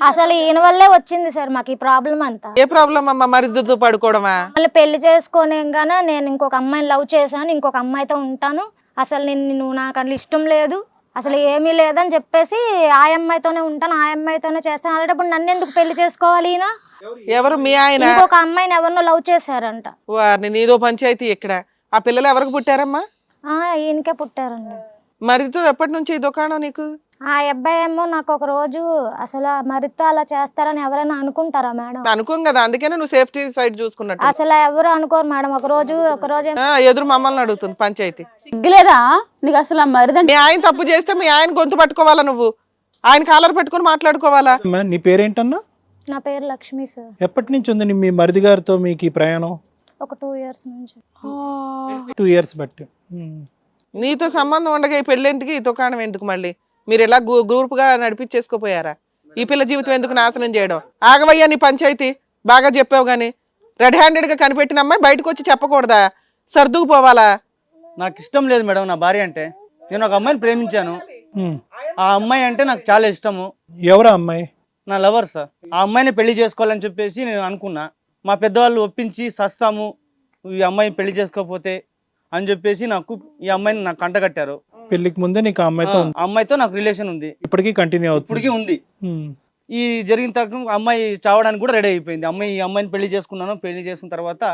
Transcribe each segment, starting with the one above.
అసలు ఈయన వల్లే వచ్చింది సార్ మాకు ఈ ప్రాబ్లం అంతా. ఏ ప్రాబ్లం అమ్మా? మరిదితో పడుకోవడమా? మళ్ళీ పెళ్లి చేసుకోనేగానే నేను ఇంకొక అమ్మాయిని లవ్ చేశాను, ఇంకొక అమ్మాయితో ఉంటాను, అసలు నువ్వు నాకు అట్లా ఇష్టం లేదు, అసలు ఏమీ లేదని చెప్పేసి ఆ అమ్మాయితోనే ఉంటాను, ఆ అమ్మాయితోనే చేస్తాను. అలాంటప్పుడు నన్ను ఎందుకు పెళ్లి చేసుకోవాలి ఈయన? ఎవరు మీ ఆయన? ఇంకొక అమ్మాయిని ఎవరినో లవ్ చేశారంట. వారిని నీదో పంచాయతీ ఇక్కడ. ఆ పిల్లలు ఎవరికి పుట్టారమ్మా? ఈయనకే పుట్టారండి. మరిదితో ఎప్పటి నుంచి ఈ దుకాణం నీకు? ఆ అబ్బాయి ఏమో నాకు ఒక రోజు అసలు మరితో అలా చేస్తారని ఎవరైనా అనుకుంటారా మేడం? అనుకోం కదా, అందుకనే నువ్వు సేఫ్టీ సైడ్ చూసుకున్నట్టు. అసలు ఎవరు అనుకోరు మేడం. ఒక రోజు ఎదురు మమ్మల్ని అడుగుతుంది పంచాయతీ. సిగ్గులేదా నీకు అసలు? మరిదండి మీ ఆయన తప్పు చేస్తే మీ ఆయన గొంతు పట్టుకోవాలా? నువ్వు ఆయన కాలర్ పెట్టుకుని మాట్లాడుకోవాలా? నీ పేరేంటన్నా? నా పేరు లక్ష్మి సార్. ఎప్పటి నుంచి ఉంది మీ మరిది గారితో మీకు ఈ ప్రయాణం? ఒక 2 years నుంచి. 2 years బట్టి. నీతో సంబంధం ఉండగా ఈ పెళ్ళేంటికి, ఈ దుకాణం ఎందుకు? మళ్ళీ మీరు ఎలా గ్రూప్ గా నడిపించేసుకోపోయారా? ఈ పిల్ల జీవితం ఎందుకు నాశనం చేయడం? ఆగవయ్యా నీ పంచాయతీ. బాగా చెప్పావు గానీ రెడ్ హ్యాండెడ్ గా కనిపెట్టిన అమ్మాయి బయటకు వచ్చి చెప్పకూడదా? సర్దుకు పోవాలా? నాకు ఇష్టం లేదు మేడం నా భార్య అంటే. నేను ఒక అమ్మాయిని ప్రేమించాను. ఆ అమ్మాయి అంటే నాకు చాలా ఇష్టము. ఎవరా అమ్మాయి? నా లవర్ సార్. ఆ అమ్మాయిని పెళ్లి చేసుకోవాలని చెప్పేసి నేను అనుకున్నా. మా పెద్దవాళ్ళు ఒప్పించి సస్తాము ఈ అమ్మాయిని పెళ్లి చేసుకోకపోతే అని చెప్పేసి నాకు ఈ అమ్మాయిని నాకు కంటగట్టారు. పెళ్లికి ముందే నీకు ఆ అమ్మాయితో నాకు రిలేషన్ ఉంది. ఇప్పటికీ కంటిన్యూ అవుతుంది? ఇప్పటికీ ఉంది. ఈ జరిగిన తర్వాత అమ్మాయి చావడానికి కూడా రెడీ అయిపోయింది. ఈ అమ్మాయిని పెళ్లి చేసుకున్నాను. పెళ్లి చేసుకున్న తర్వాత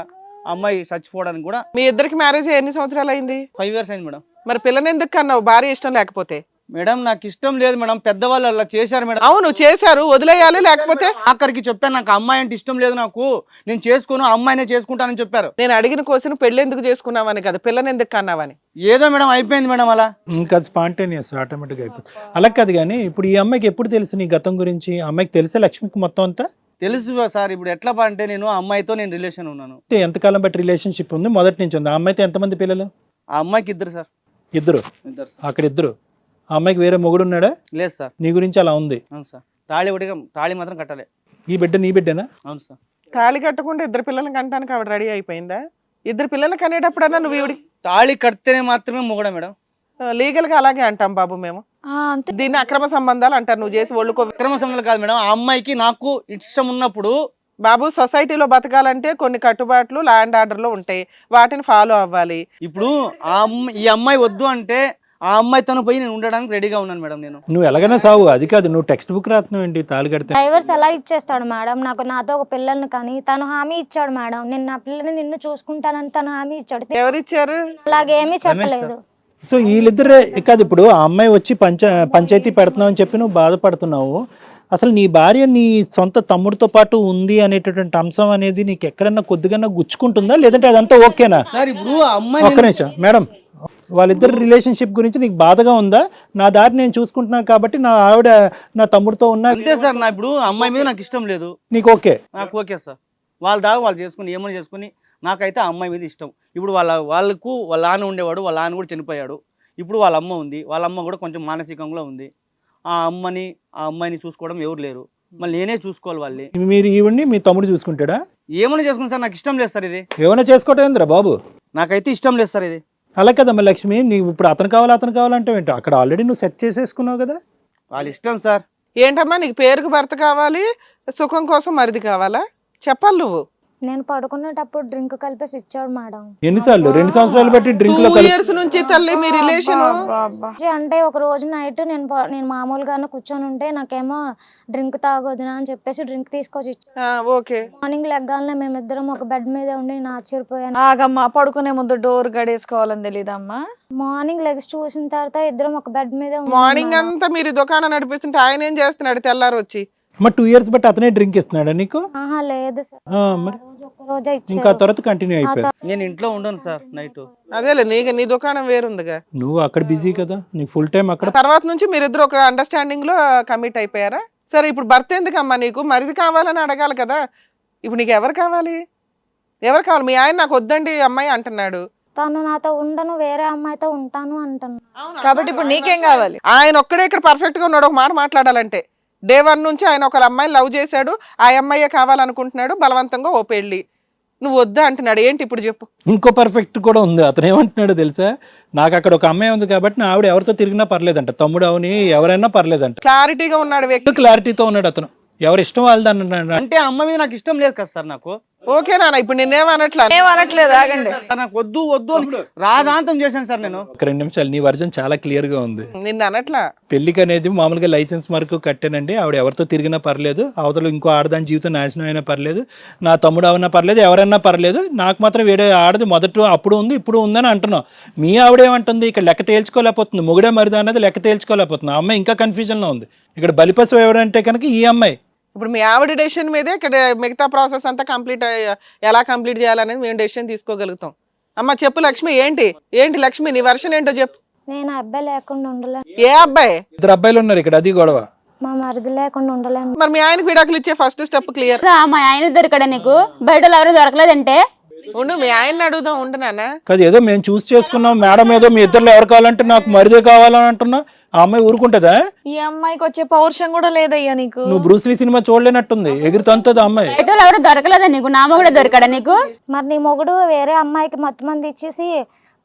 అమ్మాయి చచ్చిపోవడానికి కూడా. మీ ఇద్దరికి మ్యారేజ్ ఎన్ని సంవత్సరాలు అయింది? 5 years అయింది మేడం. మరి పిల్లని ఎందుకు కన్నావు? భార్య ఇష్టం లేకపోతే? మేడం నాకు ఇష్టం లేదు మేడం. పెద్దవాళ్ళు అలా చేశారు మేడం. అవును చేశారు, వదిలేయాలి. లేకపోతే ఆఖరికి చెప్పాను నాకు అమ్మాయి అంటే ఇష్టం లేదు, నాకు నేను చేసుకోను, అమ్మాయినే చేసుకుంటానని చెప్పారు. నేను అడిగిన క్వశ్చన్ పెళ్లి ఎందుకు చేసుకున్నావని కదా, పిల్లని ఎందుకు కన్నావని. ఏదో మేడం అయిపోయింది మేడం అలా. ఇంకా స్పాంటేనియస్ ఆటోమేటిక్గా అయిపోయింది. అలా కాదు కానీ ఇప్పుడు ఈ అమ్మాయికి ఎప్పుడు తెలుసు నీ గతం గురించి? అమ్మాయికి తెలుసా లక్ష్మికి మొత్తం అంతా? తెలుసు సార్. ఇప్పుడు ఎట్లా అంటే నేను ఆ అమ్మాయితో నేను రిలేషన్ ఉన్నాను. ఎంతకాలం బట్టి రిలేషన్షిప్ ఉంది? మొదటి నుంచి ఉంది. ఆ అమ్మాయితో ఎంతమంది పిల్లలు? ఆ అమ్మాయికి 2 సార్. ఇద్దరు? అక్కడ 2. ఆ అమ్మాయికి వేరే మొగుడు ఉన్నాడా? లేదు సార్. నీ గురించి అలా ఉంది? అవును సార్. తాళి మాత్రం కట్టాలి. ఈ బిడ్డ నీ బిడ్డనా? అవును సార్. తాళి కట్టకుండా 2 పిల్లల్ని కంటానికి ఆవిడ రెడీ అయిపోయిందా? 2 పిల్లల్ని కనేటప్పుడన్నా నువ్వు ఈవిడి తాళి కడితేనే మాత్రమే మొగడా మేడం? లీగల్ గా అలాగే అంటాం బాబు మేము. దీన్ని అక్రమ సంబంధాలు అంటారు. నువ్వు చేసి ఒళ్ళుకో. అక్రమ సంబంధాలు కాదు మేడం. ఆ అమ్మాయికి నాకు ఇష్టం ఉన్నప్పుడు బాబు సొసైటీలో బతకాలంటే కొన్ని కట్టుబాట్లు ల్యాండ్ ఆర్డర్ లో ఉంటాయి, వాటిని ఫాలో అవ్వాలి. ఇప్పుడు ఈ అమ్మాయి వద్దు అంటే ఆ అమ్మాయితో పోయి నేను ఉండడానికి రెడీగా ఉన్నాను మేడం. నేను నువ్వు ఎలాగైనా సాగు, అది కాదు నువ్వు టెక్స్ట్ బుక్ రాస్తున్నావు ఏంటి? తాళి కడితే డైవర్స్ ఎలా ఇచ్చేస్తాడు మేడం? నాతో ఒక పిల్లల్ని కానీ తను హామీ ఇచ్చాడు మేడం. నేను నా పిల్లని నిన్ను చూసుకుంటానని తను హామీ ఇచ్చాడు. ఎవరిచ్చారు? అలాగేమీ చెప్పలేదు. సో వీళ్ళిద్దరే కాదు. ఇప్పుడు ఆ అమ్మాయి వచ్చి పంచాయతీ పెడుతున్నావు అని చెప్పి నువ్వు బాధపడుతున్నావు. అసలు నీ భార్య నీ సొంత తమ్ముడితో పాటు ఉంది అనేటటువంటి అంశం అనేది నీకు ఎక్కడన్నా కొద్దిగా గుచ్చుకుంటుందా, లేదంటే అదంతా ఓకేనా? సార్ ఇప్పుడు అమ్మాయి ఒక్క నిమిషం మేడం, వాళ్ళిద్దరు రిలేషన్షిప్ గురించి నీకు బాధగా ఉందా? నా దారి నేను చూసుకుంటున్నాను కాబట్టి నా ఆవిడ నా తమ్ముడితో ఉన్నా అంతే సార్. నా ఇప్పుడు అమ్మాయి మీద నాకు ఇష్టం లేదు. నీకు ఓకే? నాకు ఓకే సార్. వాళ్ళ దాకా వాళ్ళు చేసుకుని ఏమైనా చేసుకుని నాకైతే ఆ అమ్మాయి మీద ఇష్టం. ఇప్పుడు వాళ్ళకు వాళ్ళ నాన్న ఉండేవాడు, వాళ్ళ నాన్న కూడా చనిపోయాడు. ఇప్పుడు వాళ్ళ అమ్మ ఉంది. వాళ్ళ అమ్మ కూడా కొంచెం మానసికంగా ఉంది. ఆ అమ్మాయిని చూసుకోవడం ఎవరు లేరు. మళ్ళీ నేనే చూసుకోవాలి. వాళ్ళని మీరు ఈవిడ్ని మీ తమ్ముడు చూసుకుంటాడా? ఏమైనా చేసుకుని సార్ నాకు ఇష్టం లేదు సార్. ఇది ఏమైనా చేసుకోవటం ఏందిరా బాబు? నాకైతే ఇష్టం లేదు సార్ ఇది. అలా కదమ్మా లక్ష్మి, నీవు ఇప్పుడు అతను కావాలంటే ఏంటి? అక్కడ ఆల్రెడీ నువ్వు సెట్ చేసేసుకున్నావు కదా. వాళ్ళ ఇష్టం సార్. ఏంటమ్మా నీకు పేరుకు భర్త కావాలి, సుఖం కోసం మరిది కావాలా? చెప్పాలి నువ్వు. నేను పడుకునేటప్పుడు డ్రింక్ కలిపేసి ఇచ్చాడు మేడం. ఎన్నిసార్లు? 2 సంవత్సరాలు బట్టి డ్రింక్ లో 2 years నుంచి తల్లి మీ రిలేషన్. అంటే ఒక రోజు నైట్ నేను మామూలుగానే కూర్చొని ఉంటే నాకేమో డ్రింక్ తాగొద్దునా అని చెప్పేసి డ్రింక్ తీసుకొచ్చి ఇచ్చాడు. ఓకే. మార్నింగ్ లెగ్గానే మేమిద్దరం ఒక బెడ్ మీద ఉండి నేను ఆశ్చర్యపోయాను. ఆగమ్మా, పడుకునే ముందు డోర్ గడేసుకోవాలని తెలీదమ్మా? మార్నింగ్ లెగ్స్ చూసిన తర్వాత ఇద్దరం ఒక బెడ్ మీద మార్నింగ్ అంతా మీరు దుకాణం నడిపిస్తుంటే ఆయన ఏం చేస్తున్నాడు తెల్లారు వచ్చి? మరి 2 years బట్టి అతనే డ్రింక్ ఇస్తున్నాడా నీకు? లేదు సార్. మరి ఒక రోజే ఇంకా తర్వాత కంటిన్యూ అయిపోయింది. నేను ఇంట్లో ఉండను సార్ నైట్. అదేలే నీ దుకాణం వేరుందిగా. నువ్వు అక్కడ బిజీ కదా, నీకు ఫుల్ టైం అక్కడ. తర్వాత నుంచి మీరిద్దరు ఒక అండర్స్టాండింగ్ లో కమిట్ అయిపోయారా? సరే ఇప్పుడు భర్త ఎందుకమ్మా నీకు? మరిది కావాలని అడగాలి కదా. ఇప్పుడు నీకు ఎవరు కావాలి? మీ ఆయన నాకు వద్దండి అమ్మాయి అంటున్నాడు. తను నాతో ఉండను, వేరే అమ్మాయితో ఉంటాను అంటున్నాను. కాబట్టి ఇప్పుడు నీకేం కావాలి? ఆయన ఒక్కడే ఇక్కడ పర్ఫెక్ట్ గా ఉన్నాడు. ఒక మాట మాట్లాడాలంటే డే 1 నుంచి ఆయన ఒక అమ్మాయిని లవ్ చేశాడు. ఆ అమ్మాయి కావాలనుకుంటున్నాడు. బలవంతంగా ఓ పెళ్లి. నువ్వు వద్దా అంటున్నాడు. ఏంటి ఇప్పుడు చెప్పు? ఇంకో పర్ఫెక్ట్ కూడా ఉంది. అతను ఏమంటున్నాడు తెలుసా? నాకు అక్కడ ఒక అమ్మాయి ఉంది కాబట్టి నా ఆవిడ ఎవరితో తిరిగినా పర్లేదంట. తమ్ముడు అవని ఎవరైనా పర్లేదంట. క్లారిటీగా ఉన్నాడు వ్యక్తి. క్లారిటీతో ఉన్నాడు అతను. ఎవరి ఇష్టం వాళ్ళది అన్న అంటే ఆ అమ్మ మీద నాకు ఇష్టం లేదు కదా సార్ నాకు. ఓకే నాన్న, ఇప్పుడు నిన్నేమనట్లా? ఏమనట్లేదు, ఆగండి. సార్ నాకు వద్దు వద్దు అని రాధాంతం చేశాను సార్ నేను. ఒక 2 నిమిషాలు, నీ వర్జన్ చాలా క్లియర్ గా ఉంది. నిన్ను అనట్లా. పెళ్లికి అనేది మామూలుగా లైసెన్స్ మార్కు కట్టానండి, ఆవిడ ఎవరితో తిరిగినా పర్లేదు, అవతల ఇంకో ఆడదాని జీవితం నాశనం అయినా పర్లేదు, నా తమ్ముడు అవన్నా పర్లేదు, ఎవరన్నా పర్లేదు, నాకు మాత్రం వేరే ఆడది మొదట అప్పుడు ఉంది ఇప్పుడు ఉందని అంటున్నావు. మీ ఆవిడేమంటుంది, ఇక్కడ లెక్క తేల్చుకోలేకపోతుంది, మొగుడే మరిదా అన్నది లెక్క తేల్చుకోలేకపోతుంది. ఆ అమ్మాయి ఇంకా కన్ఫ్యూజన్లో ఉంది. ఇక్కడ బలిపశు ఎవరంటే కనుక ఈ అమ్మాయి. ఇప్పుడు మీ ఆవిడ డెసిషన్ మీదే ఇక్కడ మిగతా ప్రాసెస్ అంతా ఎలా కంప్లీట్ చేయాలనేది మేము డెసిషన్ తీసుకోగలుగుతాం. అమ్మ చెప్పు లక్ష్మి, ఏంటి లక్ష్మి నీ వర్షన్ ఏంటో చెప్పు. నేను అబ్బాయి లేకుండా ఉండలేను. ఏ అబ్బాయి? 2 అబ్బాయిలు ఉన్నారు ఇక్కడ, అది గొడవ. మా మరిది లేకుండా ఉండలేను. మరి మీ ఆయనకి విడాకులు ఇచ్చే ఫస్ట్ స్టెప్ క్లియర్. మా ఆయన దొరికాడా నీకు? బయట ఎవరు దొరకలేదంటే ఉండు, మీ ఆయన అడుగుదాం. ఉండు నాన్న. కాదు, ఏదో మేము చూస్ చేసుకున్నాం మేడం, ఏదో మీ ఇద్దరు ఎవరు కావాలంటే నాకు మరిదే కావాలని అంటున్నా. ఆ అమ్మాయి ఊరుకుంటుందా? ఈ అమ్మాయికి వచ్చే పౌరుషం కూడా లేదయ్యా నీకు. నువ్వు బ్రూస్లీ సినిమా చూడలేనట్టుంది, ఎగురుతంతది ఆ అమ్మాయి. బయట ఎవరు దొరకలేదా నీకు? నా మొగుడే దొరికాడా నీకు? మరి నీ మొగుడు వేరే అమ్మాయికి మొత్తం మంది ఇచ్చేసి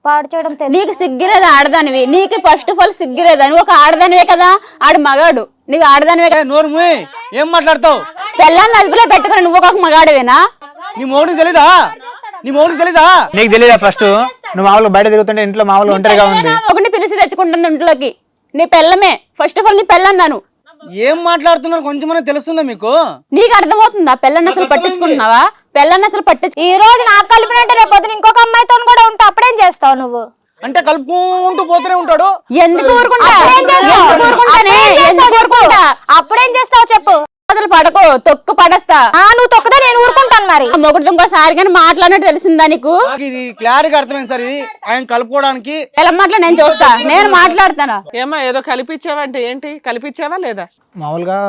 పాడు చేయడం తెలియదు. నీకు సిగ్గిలేదా ఆడదానివి? నీకు ఫస్ట్ ఆఫ్ ఆల్ సిగ్గిలేదా? నువ్వు ఒక ఆడదానివే కదా, ఆడు మగాడు, నీకు ఆడదానివే కదా. నోరు మూయ్, ఏం మాట్లాడతావు? పెళ్ళాన్ని అదుపులో పెట్టుకుని నువ్వు ఒక మగాడివేనా? నీ మోడికి తెలీదా? నీకు తెలియదా? ఫస్ట్ నువ్వు మామూలుగా బయట తిరుగుతుంటే ఇంట్లో మామూలుగా ఒంటరిగా ఉంది. ఒకటి పిలిచి తెచ్చుకుంటుంది ఇంట్లోకి. నీ పెళ్ళమే ఫస్ట్ ఆఫ్ ఆల్, నీ పెళ్ళన్నాను. ఏం మాట్లాడుతున్నారు కొంచెమన్నా తెలుస్తుందా మీకు? నీకు అర్థమవుతుందా? పెళ్ళని అసలు పట్టించుకుంటున్నావా? పెళ్ళని అసలు పట్టించు. ఈ రోజు నాకు కలిపినట్టే రేపు పొద్దున ఇంకొక అమ్మాయితో కూడా ఉంటా, అప్పుడేం చేస్తావు నువ్వు? అంటే కలుపుకుంటూ పోతూనే ఉంటాడు. ఎందుకు ఊరుకుంటా? అప్పుడేం చేస్తావు చెప్పు. అసలు పడకు, తొక్కు పడేస్తా. నువ్వు తొక్కదా, నేను ఊరుకుంటాను. మరి మొగుడు ఇంకోసారి కానీ మాట్లాడినట్టు తెలిసిందా నీకు? నాకు ఇది క్లారిటీగా అర్థమైంది సార్. ఇది ఆయన కలుపుకోవడానికి ఎలా మాట్లా నేను చూస్తా, నేను మాట్లాడతాను. ఏమా ఏదో కలిపిచ్చావంటే ఏంటి? కలిపిచ్చావా లేదా? మామూలుగా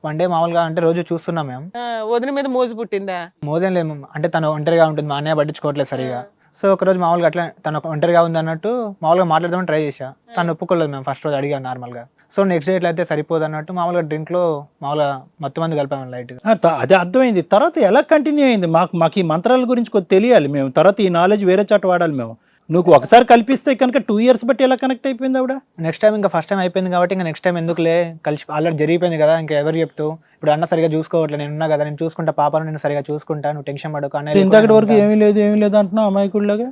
వన్ డే మామూలుగా అంటే రోజు చూస్తున్నాం మేము. వదిన మీద మోజు పుట్టిందా? మోదేం లేదు, అంటే తను ఒంటరిగా ఉంటుంది, మా అన్నయ్య పట్టించుకోవట్లేదు సరిగా. సో ఒకరోజు మామూలుగా అట్లా తను ఒంటరిగా ఉంది అన్నట్టు మామూలుగా మాట్లాడదామని ట్రై చేశా. తను ఒప్పుకోలేదు. మేము ఫస్ట్ రోజు అడిగాను నార్మల్గా. సో నెక్స్ట్ డే ఎట్లయితే సరిపోదు అన్నట్టు మామూలుగా డ్రింక్లో మామూలుగా మొత్తం మంది కలిపాము లైట్గా. అది అర్థమైంది. తర్వాత ఎలా కంటిన్యూ అయింది? మాకు ఈ మంత్రాల గురించి కొద్ది తెలియాలి. మేము తర్వాత ఈ నాలెడ్జ్ వేరే చోట వాడాలి. మేము నువ్వు ఒకసారి కల్పిస్తే కనుక 2 years బట్టి ఎలా కనెక్ట్ అయిపోయింది ఆవిడ? నెక్స్ట్ టైం ఇంకా ఫస్ట్ టైం అయిపోయింది కాబట్టి ఇంకా నెక్స్ట్ టైం ఎందుకులే, కలిసి ఆల్రెడీ జరిగిపోయింది కదా, ఇంకా ఎవరు చెప్తూ. ఇప్పుడు అన్న సరిగా చూసుకోవట్లేదు, నేను ఉన్నా కదా, నేను చూసుకుంటా, పాపను నేను సరిగా చూసుకుంటా, నువ్వు టెన్షన్ పడకు అన్న. ఇంతకటి వరకు ఏమీ లేదు అంటున్నావు అమాయకుడిలాగా.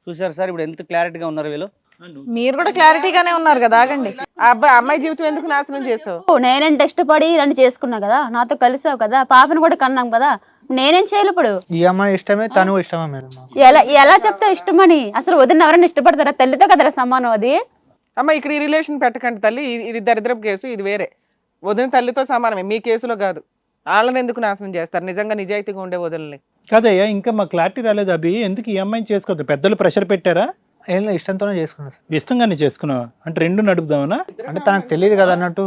చూసారు సార్ ఇప్పుడు ఎంత క్లారిటీగా ఉన్నారు వీళ్ళు. మీరు కూడా క్లారిటీగానే ఉన్నారు కదా, ఆగండి. అమ్మాయి జీవితం ఎందుకు నాశనం చేసావు? నేనంటే ఇష్టపడి నన్ను చేసుకున్నా కదా, నాతో కలిసావు కదా, పాపను కూడా కన్నాం కదా, నేనేం చేయాలి ఇప్పుడు? ఈ అమ్మాయి ఇష్టమే, తను ఇష్టమే మేడం. ఎలా చెప్తా ఇష్టమని? అసలు వదిన ఎవరైనా ఇష్టపడతారా? తల్లితో కదరా సమానం అది. అమ్మ ఇక్కడ ఈ రిలేషన్ పెట్టకండి తల్లి, ఇది దరిద్రపు కేసు, ఇది వేరే. వదిన తల్లితో సమానమే, మీ కేసులో కాదు. వాళ్ళని ఎందుకు నాశనం చేస్తారు? నిజంగా నిజాయితీగా ఉండే వదిలిని కాదయ్యా, ఇంకా మా క్లారిటీ రాలేదు. అభి ఎందుకు ఈ అమ్మాయిని చేసుకోవద్దు? పెద్దలు ప్రెషర్ పెట్టారా? ఏం లేదు, ఇష్టంతోనే చేసుకున్నా సార్. ఇష్టంగానే చేసుకున్నావా? అంటే 2 నడుపుదామనా? అంటే తనకు తెలియదు కదా అన్నట్టు.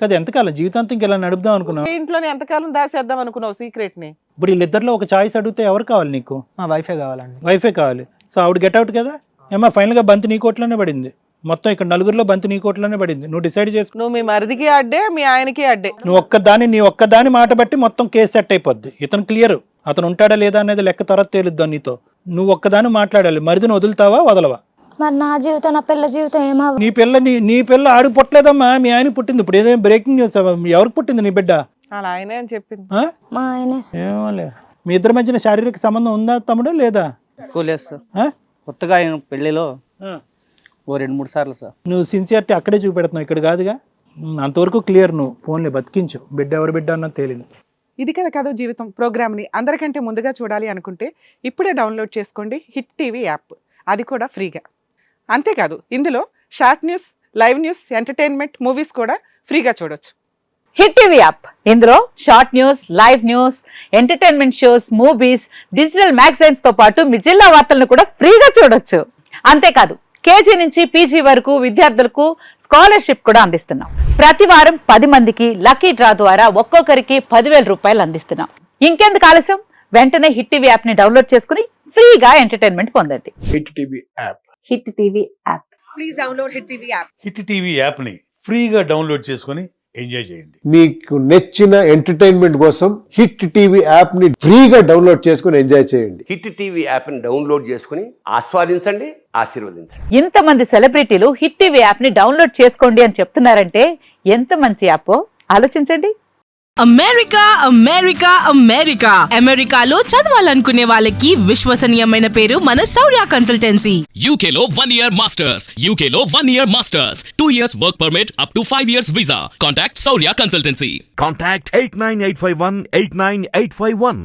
కదా ఎంతకాలం జీవితాంతం ఇంకెలా నడుపుదాం అనుకున్నావు? ఇంట్లోనే ఎంతకాలం దాసేద్దాం అనుకున్నావు సీక్రెట్ ని? ఇప్పుడు వీళ్ళిద్దరిలో ఒక చాయిస్ అడిగితే ఎవరు కావాలి నీకు? మా వైఫే కావాలండి. వైఫే కావాలి. సో ఆవిడ గెట్ అవుట్ కదా. ఏమా ఫైనల్ గా బంతి నీ కోట్లోనే పడింది. మొత్తం ఇక్కడ 4గురిలో బంతి నీ కోట్లోనే పడింది. నువ్వు డిసైడ్ చేసుకో. నువ్వు మీ మరిదికి అడ్డే, మీ ఆయనకి అడ్డే. నీ ఒక్కదాని మాట బట్టి మొత్తం కేసు సెట్ అయిపోద్ది. ఇతను క్లియర్, అతను ఉంటాడా లేదా అనేది లెక్క తర్వాత తేలుద్దాం నీతో. నువ్వు ఒక్కదాని మాట్లాడాలి. మరిదిని వదులుతావా వదలవా? మరి నా జీవితం, నా పిల్ల జీవితం ఏమవ్వ? నీ పిల్ల ఆడికి పుట్టలేదమ్మా, మీ ఆయన పుట్టింది. ఇప్పుడు ఏదైనా బ్రేకింగ్ న్యూస్. ఎవరికి పుట్టింది నీ బిడ్డ? అలా ఆయనే అని చెప్పింది. మా ఆయనే. ఏమోలే. మీ ఇద్దరి మధ్యన శారీరక సంబంధం ఉందా తమ్ముడు లేదా? లేదు సార్, కొత్తగా ఆయన పెళ్లిలో ఓ 2-3 సార్లు సార్. నువ్వు సిన్సియారిటీ అక్కడే చూపెడుతున్నావు, ఇక్కడ కాదుగా. అంతవరకు క్లియర్. నువ్వు ఫోన్లే బతికించు. బిడ్డ ఎవరి బిడ్డ అన్నది తేలింది. ఇది కదా కథ జీవితం ప్రోగ్రామ్ని అందరికంటే ముందుగా చూడాలి అనుకుంటే ఇప్పుడే డౌన్లోడ్ చేసుకోండి హిట్ టీవీ యాప్. అది కూడా ఫ్రీగా. అంతేకాదు ఇందులో short news, live news, entertainment, movies కూడా ఫ్రీగా చూడొచ్చు. హిట్ టీవీ యాప్ ఇందులో short news, live news, entertainment shows, movies, digital magazines తో పాటు మీ జిల్లా వార్తలను కూడా ఫ్రీగా చూడొచ్చు. అంతేకాదు కేజీ నుంచి పీజీ వరకు విద్యార్థులకు స్కాలర్షిప్ కూడా అందిస్తున్నాం. ప్రతి వారం 10 మందికి లక్కీ డ్రా ద్వారా ఒక్కొక్కరికి 10,000 రూపాయలు అందిస్తున్నాం. ఇంకెందుకు ఆలస్యం? వెంటనే హిట్ టీవీ యాప్ ని డౌన్లోడ్ చేసుకుని ఫ్రీగా ఎంటర్టైన్మెంట్ పొందండి. Hit TV app. Hit TV app. Please download hit TV app. Hit TV app ని ఫ్రీగా డౌన్లోడ్ చేసుకొని ఎంజాయ్ చేయండి. మీకు నచ్చిన ఎంటర్టైన్మెంట్ కోసం హిట్ టీవీ యాప్ ని ఫ్రీగా డౌన్లోడ్ చేసుకొని ఎంజాయ్ చేయండి. హిట్ టీవీ యాప్ ని డౌన్లోడ్ చేసుకుని ఆస్వాదించండి, ఆశీర్వదించండి. ఇంతమంది సెలబ్రిటీలు హిట్ టీవీ యాప్ ని డౌన్లోడ్ చేసుకోండి అని చెప్తున్నారంటే ఎంత మంచి యాప్ ఆలోచించండి. అమెరికా అమెరికా అమెరికా అమెరికాలో చదవాలనుకునే వాళ్ళకి విశ్వసనీయమైన పేరు మన శౌర్య కన్సల్టెన్సీ. UK లో 1 year masters. UK లో 1 year masters. 2 years work permit up to 5 years visa. Contact Saurya Consultancy. Contact 89851 89851.